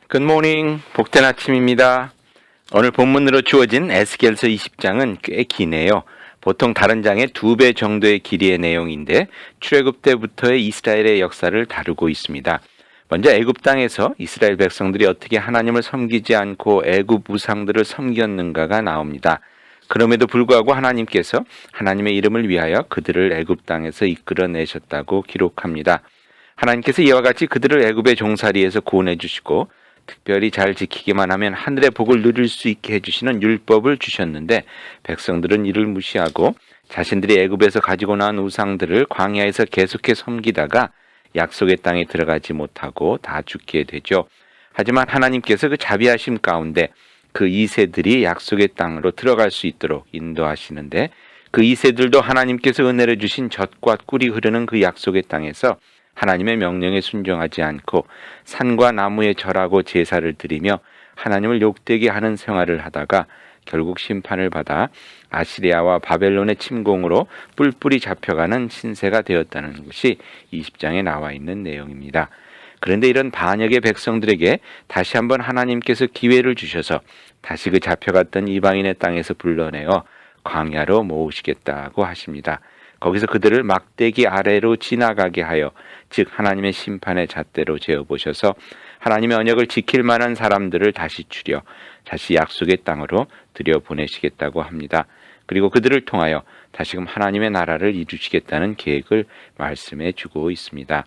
굿모닝, 복된 아침입니다. 오늘 본문으로 주어진 에스겔서 20장은 꽤 기네요. 보통 다른 장의 2배 정도의 길이의 내용인데 출애굽 때부터의 이스라엘의 역사를 다루고 있습니다. 먼저 애굽 땅에서 이스라엘 백성들이 어떻게 하나님을 섬기지 않고 애굽 우상들을 섬겼는가가 나옵니다. 그럼에도 불구하고 하나님께서 하나님의 이름을 위하여 그들을 애굽 땅에서 이끌어내셨다고 기록합니다. 하나님께서 이와 같이 그들을 애굽의 종살이에서 구원해 주시고 특별히 잘 지키기만 하면 하늘의 복을 누릴 수 있게 해주시는 율법을 주셨는데 백성들은 이를 무시하고 자신들이 애굽에서 가지고 나온 우상들을 광야에서 계속해 섬기다가 약속의 땅에 들어가지 못하고 다 죽게 되죠. 하지만 하나님께서 그 자비하심 가운데 그 2세들이 약속의 땅으로 들어갈 수 있도록 인도하시는데 그 2세들도 하나님께서 은혜를 주신 젖과 꿀이 흐르는 그 약속의 땅에서 하나님의 명령에 순종하지 않고 산과 나무에 절하고 제사를 드리며 하나님을 욕되게 하는 생활을 하다가 결국 심판을 받아 아시리아와 바벨론의 침공으로 뿔뿔이 잡혀가는 신세가 되었다는 것이 20장에 나와 있는 내용입니다. 그런데 이런 반역의 백성들에게 다시 한번 하나님께서 기회를 주셔서 다시 그 잡혀갔던 이방인의 땅에서 불러내어 광야로 모으시겠다고 하십니다. 거기서 그들을 막대기 아래로 지나가게 하여 즉 하나님의 심판의 잣대로 재어보셔서 하나님의 언약을 지킬 만한 사람들을 다시 추려 다시 약속의 땅으로 들여보내시겠다고 합니다. 그리고 그들을 통하여 다시금 하나님의 나라를 이루시겠다는 계획을 말씀해 주고 있습니다.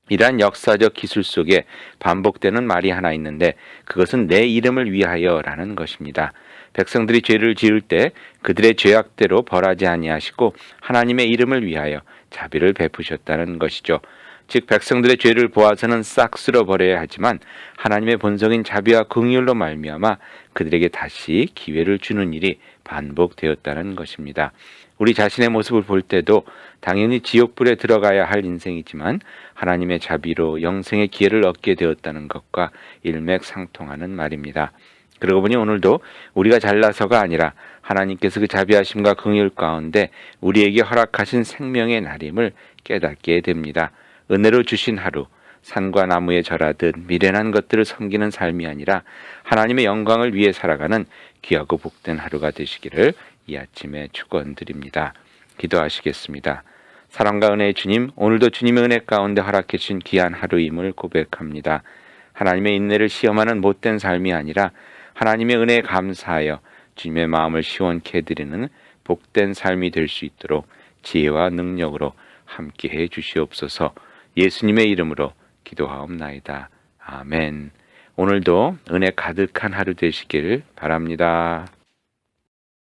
이러한 역사적 기술 속에 반복되는 말이 하나 있는데 그것은 내 이름을 위하여라는 것입니다. 백성들이 죄를 지을 때 그들의 죄악대로 벌하지 아니하시고 하나님의 이름을 위하여 자비를 베푸셨다는 것이죠. 즉 백성들의 죄를 보아서는 싹 쓸어버려야 하지만 하나님의 본성인 자비와 긍휼로 말미암아 그들에게 다시 기회를 주는 일이 반복되었다는 것입니다. 우리 자신의 모습을 볼 때도 당연히 지옥불에 들어가야 할 인생이지만 하나님의 자비로 영생의 기회를 얻게 되었다는 것과 일맥상통하는 말입니다. 그러고 보니 오늘도 우리가 잘나서가 아니라 하나님께서 그 자비하심과 긍휼 가운데 우리에게 허락하신 생명의 날임을 깨닫게 됩니다. 은혜로 주신 하루, 산과 나무에 절하듯 미련한 것들을 섬기는 삶이 아니라 하나님의 영광을 위해 살아가는 귀하고 복된 하루가 되시기를 이 아침에 축원드립니다. 기도하시겠습니다. 사랑과 은혜의 주님, 오늘도 주님의 은혜 가운데 허락해 주신 귀한 하루임을 고백합니다. 하나님의 인내를 시험하는 못된 삶이 아니라 하나님의 은혜에 감사하여 주님의 마음을 시원케 해드리는 복된 삶이 될 수 있도록 지혜와 능력으로 함께해 주시옵소서. 예수님의 이름으로 기도하옵나이다. 아멘. 오늘도 은혜 가득한 하루 되시길 바랍니다.